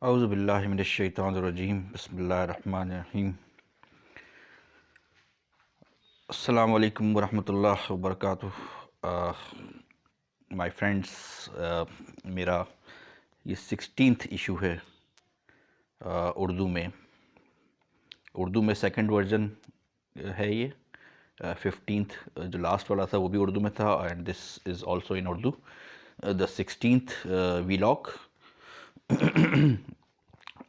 اعوذ باللہ من الشیطان الرجیم، بسم اللہ الرحمن الرحیم۔ السلام علیکم ورحمۃ اللہ وبرکاتہ۔ مائی فرینڈس، میرا یہ 16th ایشو ہے اردو میں سیکنڈ ورژن ہے یہ۔ 15th جو لاسٹ والا تھا وہ بھی اردو میں تھا، and this is also in Urdu, the 16th vlog.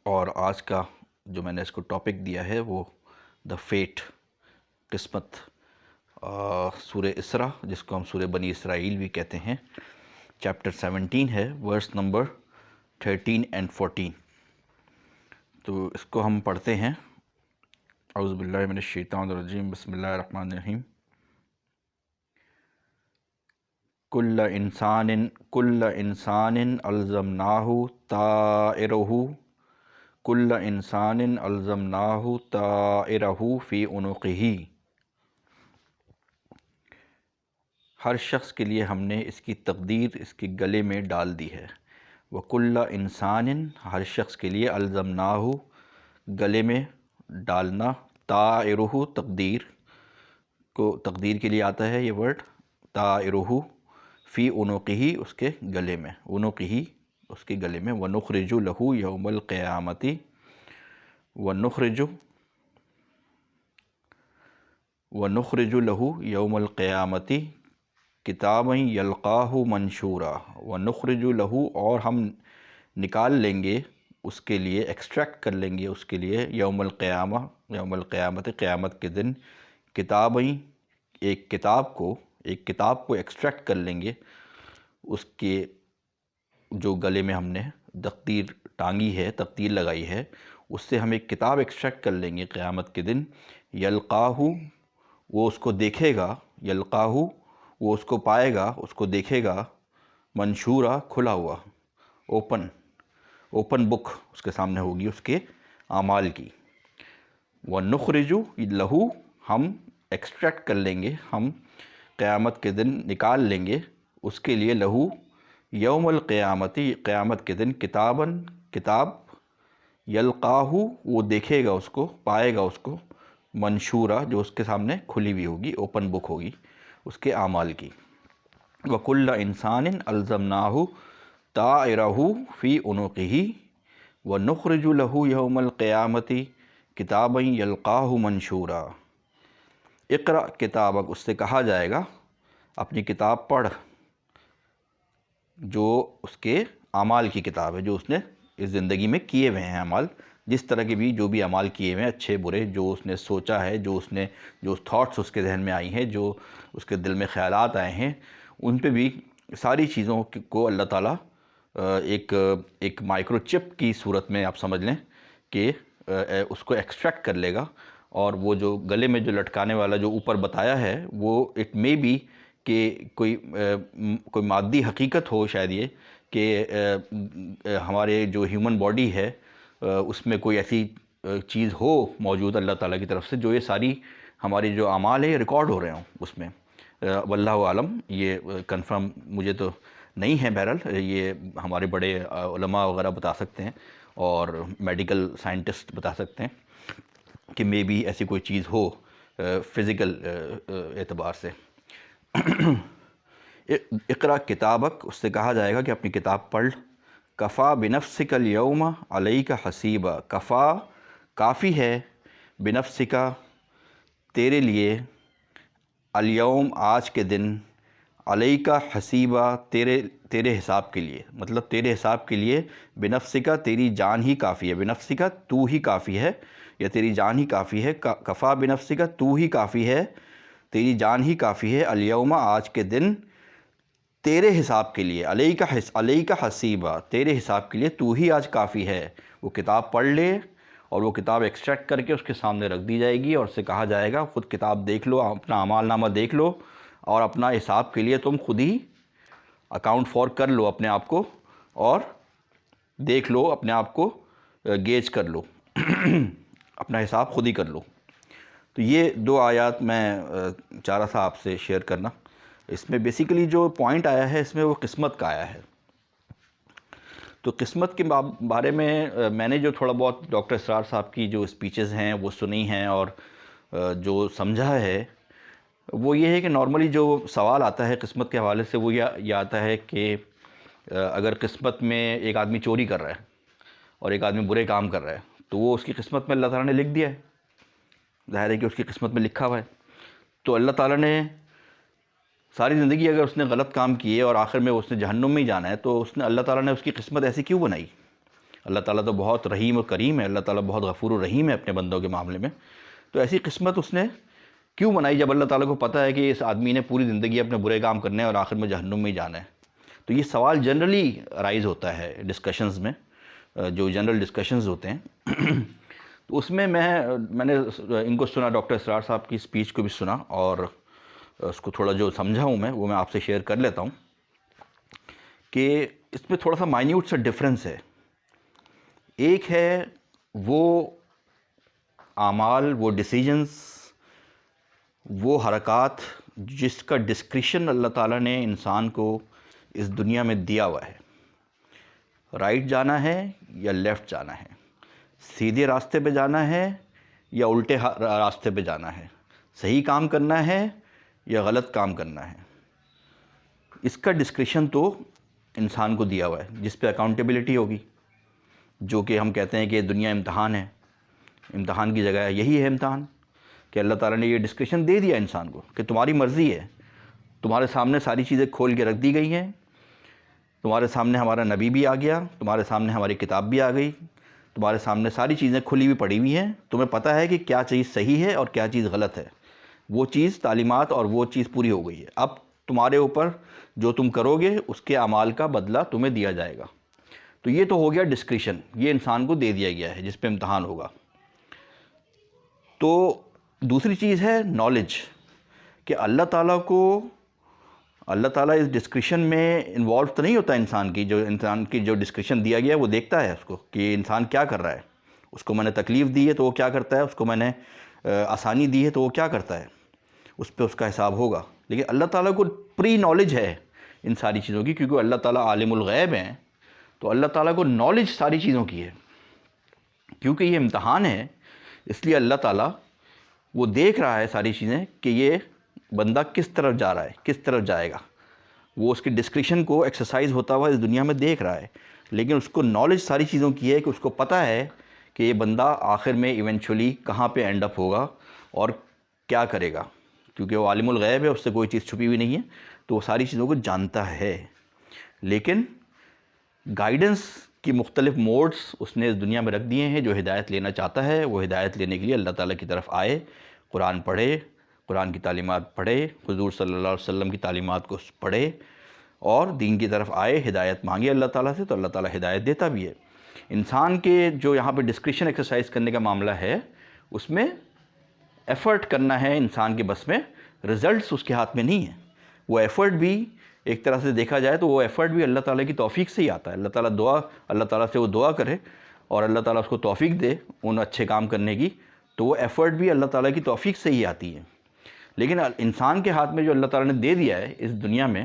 اور آج کا جو میں نے اس کو ٹاپک دیا ہے وہ دا فیٹ، قسمت، سورہ اسراء، جس کو ہم سورہ بنی اسرائیل بھی کہتے ہیں، چیپٹر 17 ہے، ورس نمبر 13 اینڈ 14۔ تو اس کو ہم پڑھتے ہیں۔ اعوذ باللہ من الشیطان الرجیم، بسم اللہ الرحمن الرحیم۔ کل انسان الزمناہ طائرہ کل انسان الزمناہ طائرہ فی عنقہ۔ ہر شخص کے لیے ہم نے اس کی تقدیر اس کے گلے میں ڈال دی ہے۔ وَكُلَّ انسان، ہر شخص کے لیے، الزمناہ گلے میں ڈالنا، طائرہ تقدیر کے لیے آتا ہے یہ ورڈ، طائرہ فی عنقہ، اس کے گلے میں، عنقہ اس کے گلے میں، وَنُخْرِجُ لَهُ يَوْمَ الْقِيَامَةِ وَنُخْرِجُ لَهُ يَوْمَ الْقِيَامَةِ کتابًا یلقاہ منشورا۔ وَنُخْرِجُ لَهُ، اور ہم نکال لیں گے اس کے لیے، ایکسٹریکٹ کر لیں گے اس کے لیے، یوم القیامت، قیامت کے دن، کتابًا ایک کتاب کو ایکسٹریکٹ کر لیں گے اس کے جو گلے میں ہم نے تقدیر ٹانگی ہے، تقدیر لگائی ہے، اس سے ہم ایک کتاب ایکسٹریکٹ کر لیں گے قیامت کے دن۔ یلقاہ، وہ اس کو دیکھے گا، یلقاہ وہ اس کو پائے گا، اس کو دیکھے گا، منشورا کھلا ہوا، اوپن بک اس کے سامنے ہوگی اس کے اعمال کی۔ وَنُخْرِجُ لَهُ، ہم ایکسٹریکٹ کر لیں گے، ہم قیامت کے دن نکال لیں گے اس کے لیے، لہو یوم القیامت، قیامت کے دن، کتاب، یلقاہ وہ دیکھے گا اس کو، پائے گا اس کو، منشورہ جو اس کے سامنے کھلی ہوئی ہوگی، اوپن بک ہوگی اس کے اعمال کی۔ وَكُلَّ إِنسَانٍ أَلْزَمْنَاهُ طَائِرَهُ فِي عُنُقِهِ وَنُخْرِجُ لَهُ يَوْمَ الْقِيَامَةِ كِتَابًا يَلْقَاهُ مَنشُورًا۔ اقرأ کتابک، اس سے کہا جائے گا اپنی کتاب پڑھ، جو اس کے اعمال کی کتاب ہے، جو اس نے اس زندگی میں کیے ہوئے ہیں اعمال، جس طرح کے بھی جو بھی اعمال کیے ہوئے ہیں، اچھے برے، جو اس نے سوچا ہے، جو تھاٹس اس کے ذہن میں آئی ہیں، جو اس کے دل میں خیالات آئے ہیں، ان پہ بھی ساری چیزوں کو اللہ تعالیٰ ایک مائکرو چپ کی صورت میں آپ سمجھ لیں کہ اس کو ایکسٹریکٹ کر لے گا، اور وہ جو گلے میں جو لٹکانے والا جو اوپر بتایا ہے، وہ اٹ مے بی کہ کوئی مادی حقیقت ہو، شاید یہ کہ ہمارے جو ہیومن باڈی ہے اس میں کوئی ایسی چیز ہو موجود اللہ تعالیٰ کی طرف سے، جو یہ ساری ہماری جو اعمال ہیں یہ ریکارڈ ہو رہے ہوں اس میں۔ واللہ عالم، یہ کنفرم مجھے تو نہیں ہے، بہرحال یہ ہمارے بڑے علماء وغیرہ بتا سکتے ہیں، اور میڈیکل سائنٹسٹ بتا سکتے ہیں کہ مے بی ایسی کوئی چیز ہو فزیکل اعتبار سے۔ اقرأ کتابک، اس سے کہا جائے گا کہ اپنی کتاب پڑھ، کفا بنفسک الیوم علیک حسیبا، کفا کافی ہے، بنفسک تیرے لیے، الیوم آج کے دن، علیک حسیبا تیرے حساب کے لیے، مطلب تیرے حساب کے لیے، بنفسک تیری جان ہی کافی ہے، بنفسک تو ہی کافی ہے، یا تیری جان ہی کافی ہے، کفا بنفسک تو ہی کافی ہے، تیری جان ہی کافی ہے، الیوم آج کے دن، تیرے حساب کے لیے، علیک حسیبا تیرے حساب کے لیے تو ہی آج کافی ہے۔ وہ کتاب پڑھ لے، اور وہ کتاب ایکسٹریکٹ کر کے اس کے سامنے رکھ دی جائے گی، اور اس سے کہا جائے گا خود کتاب دیکھ لو، اپنا اعمال نامہ دیکھ لو، اور اپنا حساب کے لیے تم خود ہی اکاؤنٹ فار کر لو اپنے آپ کو، اور دیکھ لو اپنے آپ کو، گیج کر لو، اپنا حساب خود ہی کر لو۔ تو یہ دو آیات میں چاہ رہا تھا آپ سے شیئر کرنا۔ اس میں بیسیکلی جو پوائنٹ آیا ہے اس میں وہ قسمت کا آیا ہے۔ تو قسمت کے بارے میں میں نے جو تھوڑا بہت ڈاکٹر اسرار صاحب کی جو اسپیچز ہیں وہ سنی ہیں اور جو سمجھا ہے وہ یہ ہے کہ نارملی جو سوال آتا ہے قسمت کے حوالے سے وہ یہ آتا ہے کہ اگر قسمت میں ایک آدمی چوری کر رہا ہے اور ایک آدمی برے کام کر رہا ہے تو وہ اس کی قسمت میں اللہ تعالیٰ نے لکھ دیا ہے، ظاہر ہے کہ اس کی قسمت میں لکھا ہوا ہے. تو اللہ تعالیٰ نے ساری زندگی اگر اس نے غلط کام کیے اور آخر میں اس نے جہنم میں ہی جانا ہے تو اللہ تعالیٰ نے اس کی قسمت ایسی کیوں بنائی؟ اللہ تعالیٰ تو بہت رحیم اور کریم ہے، اللہ تعالیٰ بہت غفور و رحیم ہے اپنے بندوں کے معاملے میں. تو ایسی قسمت اس نے کیوں بنائی جب اللہ تعالیٰ کو پتہ ہے کہ اس آدمی نے پوری زندگی اپنے برے کام کرنے ہیں اور آخر میں جہنم میں ہی جانا ہے؟ تو یہ سوال جنرلی رائز ہوتا ہے ڈسکشنز میں، جو جنرل ڈسکشنز ہوتے ہیں. تو اس میں میں نے ان کو سنا، ڈاکٹر اسرار صاحب کی اسپیچ کو بھی سنا اور اس کو تھوڑا جو سمجھا ہوں میں وہ میں آپ سے شیئر کر لیتا ہوں کہ اس میں تھوڑا سا مائنیوٹ سا ڈفرینس ہے. ایک ہے وہ اعمال، وہ ڈیسیجنز، وہ حرکات جس کا ڈسکریشن اللہ تعالیٰ نے انسان کو اس دنیا میں دیا ہوا ہے. رائٹ جانا ہے یا لیفٹ جانا ہے، سیدھے راستے پہ جانا ہے یا الٹے راستے پہ جانا ہے، صحیح کام کرنا ہے یا غلط کام کرنا ہے. اس کا ڈسکریشن تو انسان کو دیا ہوا ہے جس پہ اکاؤنٹیبلٹی ہوگی، جو کہ ہم کہتے ہیں کہ دنیا امتحان ہے، امتحان کی جگہ ہے، یہی ہے امتحان کہ اللہ تعالیٰ نے یہ ڈسکریشن دے دیا انسان کو کہ تمہاری مرضی ہے، تمہارے سامنے ساری چیزیں کھول کے رکھ دی گئی ہیں، تمہارے سامنے ہمارا نبی بھی آ گیا، تمہارے سامنے ہماری کتاب بھی آ گئی، تمہارے سامنے ساری چیزیں کھلی ہوئی پڑی ہوئی ہیں، تمہیں پتہ ہے کہ کیا چیز صحیح ہے اور کیا چیز غلط ہے. وہ چیز تعلیمات اور وہ چیز پوری ہو گئی ہے. اب تمہارے اوپر جو تم کرو گے اس کے اعمال کا بدلہ تمہیں دیا جائے گا. تو یہ تو ہو گیا ڈسکریشن، یہ انسان کو دے دیا گیا ہے جس پہ امتحان ہوگا. تو دوسری چیز ہے نالج، کہ اللہ تعالیٰ اس ڈسکریشن میں انوالو تو نہیں ہوتا انسان کی جو ڈسکریشن دیا گیا ہے وہ دیکھتا ہے اس کو کہ انسان کیا کر رہا ہے. اس کو میں نے تکلیف دی ہے تو وہ کیا کرتا ہے، اس کو میں نے آسانی دی ہے تو وہ کیا کرتا ہے، اس پہ اس کا حساب ہوگا. لیکن اللہ تعالیٰ کو پری نالج ہے ان ساری چیزوں کی، کیونکہ اللہ تعالیٰ عالم الغیب ہیں. تو اللہ تعالیٰ کو نالج ساری چیزوں کی ہے. کیونکہ یہ امتحان ہے اس لیے اللہ تعالیٰ وہ دیکھ رہا ہے ساری چیزیں کہ یہ بندہ کس طرف جا رہا ہے، کس طرف جائے گا. وہ اس کی ڈسکریشن کو ایکسرسائز ہوتا ہوا اس دنیا میں دیکھ رہا ہے، لیکن اس کو نالج ساری چیزوں کی ہے کہ اس کو پتہ ہے کہ یہ بندہ آخر میں ایونچولی کہاں پہ اینڈ اپ ہوگا اور کیا کرے گا. کیونکہ وہ عالم الغیب ہے، اس سے کوئی چیز چھپی ہوئی نہیں ہے، تو وہ ساری چیزوں کو جانتا ہے. لیکن گائیڈنس کی مختلف موڈز اس نے اس دنیا میں رکھ دیے ہیں. جو ہدایت لینا چاہتا ہے وہ ہدایت لینے کے لیے اللہ تعالیٰ کی طرف آئے، قرآن پڑھے، قرآن کی تعلیمات پڑھے، حضور صلی اللہ علیہ وسلم کی تعلیمات کو پڑھے اور دین کی طرف آئے، ہدایت مانگے اللہ تعالیٰ سے، تو اللہ تعالیٰ ہدایت دیتا بھی ہے. انسان کے جو یہاں پہ ڈسکریشن ایکسرسائز کرنے کا معاملہ ہے اس میں ایفرٹ کرنا ہے انسان کے بس میں، رزلٹس اس کے ہاتھ میں نہیں ہیں. وہ ایفرٹ بھی ایک طرح سے دیکھا جائے تو وہ ایفرٹ بھی اللہ تعالیٰ کی توفیق سے ہی آتا ہے. اللہ تعالیٰ سے وہ دعا کرے اور اللہ تعالیٰ اس کو توفیق دے ان اچھے کام کرنے کی، تو وہ ایفرٹ بھی اللہ تعالیٰ کی توفیق سے ہی آتی ہے. لیکن انسان کے ہاتھ میں جو اللہ تعالیٰ نے دے دیا ہے اس دنیا میں،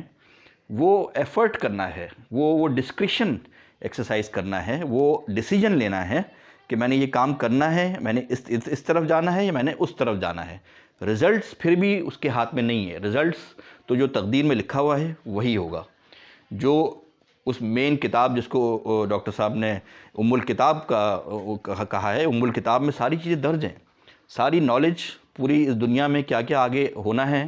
وہ ایفرٹ کرنا ہے، وہ ڈسکریشن ایکسرسائز کرنا ہے، وہ ڈیسیجن لینا ہے کہ میں نے یہ کام کرنا ہے، میں نے اس طرف جانا ہے یا میں نے اس طرف جانا ہے. رزلٹس پھر بھی اس کے ہاتھ میں نہیں ہے. رزلٹس تو جو تقدیر میں لکھا ہوا ہے وہی ہوگا. جو اس مین کتاب جس کو ڈاکٹر صاحب نے ام الکتاب کا کہا ہے، ام الکتاب میں ساری چیزیں درج ہیں. ساری نالج پوری اس دنیا میں کیا کیا آگے ہونا ہے،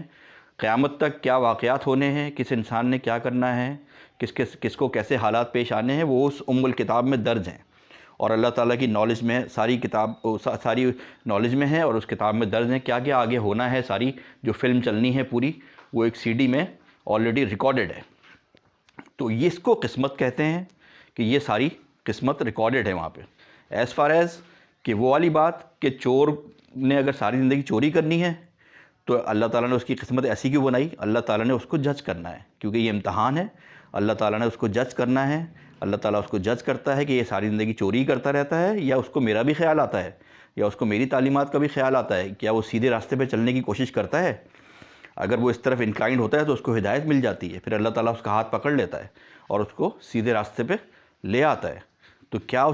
قیامت تک کیا واقعات ہونے ہیں، کس انسان نے کیا کرنا ہے، کس کو کیسے حالات پیش آنے ہیں، وہ اس ام الکتاب میں درج ہیں. اور اللہ تعالیٰ کی نالج میں ساری نالج میں ہے اور اس کتاب میں درج ہیں کیا کیا آگے ہونا ہے. ساری جو فلم چلنی ہے پوری وہ ایک سی ڈی میں آلریڈی ریکارڈڈ ہے. تو یہ اس کو قسمت کہتے ہیں کہ یہ ساری قسمت ریکارڈڈ ہے وہاں پہ. ایز فار ایز کہ وہ والی بات کہ چور نے اگر ساری زندگی چوری کرنی ہے تو اللہ تعالیٰ نے اس کی قسمت ایسی کیوں بنائی؟ اللہ تعالیٰ نے اس کو جج کرنا ہے، کیونکہ یہ امتحان ہے. اللہ تعالیٰ نے اس کو جج کرنا ہے. اللہ تعالیٰ اس کو جج کرتا ہے کہ یہ ساری زندگی چوری کرتا رہتا ہے یا اس کو میرا بھی خیال آتا ہے یا اس کو میری تعلیمات کا بھی خیال آتا ہے، کیا وہ سیدھے راستے پہ چلنے کی کوشش کرتا ہے. اگر وہ اس طرف انکلائنڈ ہوتا ہے تو اس کو ہدایت مل جاتی ہے، پھر اللہ تعالیٰ اس کا ہاتھ پکڑ لیتا ہے اور اس کو سیدھے راستے پہ لے آتا ہے تو کیا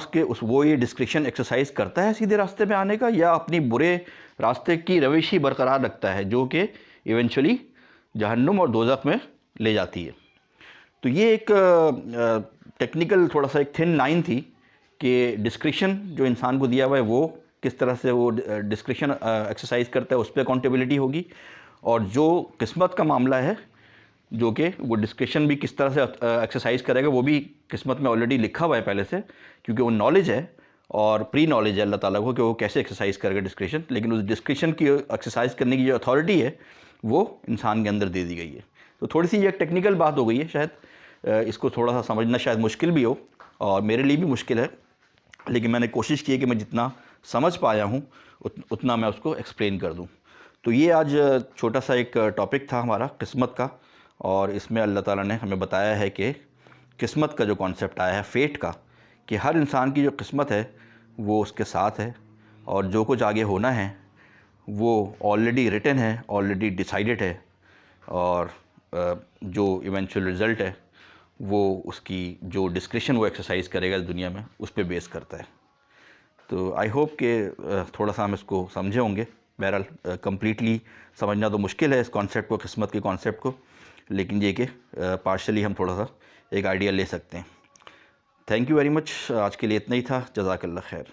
وہ یہ ڈسکرشن ایکسرسائز کرتا ہے سیدھے راستے پہ آنے کا، یا اپنی برے راستے کی روش ہی برقرار رکھتا ہے جو کہ ایونچولی جہنم اور دوزخ میں لے جاتی ہے؟ تو یہ ایک ٹیکنیکل تھوڑا سا ایک تھن لائن تھی کہ ڈسکرشن جو انسان کو دیا ہوا ہے وہ کس طرح سے وہ ڈسکرشن ایکسرسائز کرتا ہے، اس پہ اکاؤنٹیبلٹی ہوگی، اور جو قسمت کا معاملہ ہے جو کہ وہ ڈسکرشن بھی کس طرح سے ایکسرسائز کرے گا، وہ بھی قسمت میں آلریڈی لکھا ہوا ہے پہلے سے، کیونکہ وہ نالج ہے اور پری نالج ہے اللہ تعالیٰ کو کہ وہ کیسے ایکسرسائز کرے گا ڈسکرشن، لیکن اس ڈسکرشن کی ایکسرسائز کرنے کی جو اتھارٹی ہے وہ انسان کے اندر دے دی گئی ہے۔ تو تھوڑی سی یہ ایک ٹیکنیکل بات ہو گئی ہے، شاید اس کو تھوڑا سا سمجھنا شاید مشکل بھی ہو، اور میرے لیے بھی مشکل ہے، لیکن میں نے کوشش کی ہے کہ میں جتنا سمجھ پایا ہوں اتنا میں اس کو ایکسپلین کر دوں۔ تو یہ آج چھوٹا سا ایک ٹاپک تھا ہمارا قسمت کا، اور اس میں اللہ تعالیٰ نے ہمیں بتایا ہے کہ قسمت کا جو کانسیپٹ آیا ہے فیٹ کا، کہ ہر انسان کی جو قسمت ہے وہ اس کے ساتھ ہے، اور جو کچھ آگے ہونا ہے وہ آلریڈی ریٹن ہے، آلریڈی ڈیسائیڈڈ ہے، اور جو ایونچوئل رزلٹ ہے وہ اس کی جو ڈسکرشن وہ ایکسرسائز کرے گا دنیا میں اس پہ بیس کرتا ہے۔ تو آئی ہوپ کہ تھوڑا سا ہم اس کو سمجھے ہوں گے۔ بہرحال کمپلیٹلی سمجھنا تو مشکل ہے اس کانسیپٹ کو، قسمت کے کانسیپٹ کو، لیکن یہ کہ پارشلی ہم تھوڑا سا ایک آئیڈیا لے سکتے ہیں۔ تھینک یو ویری مچ، آج کے لیے اتنا ہی تھا، جزاک اللہ خیر۔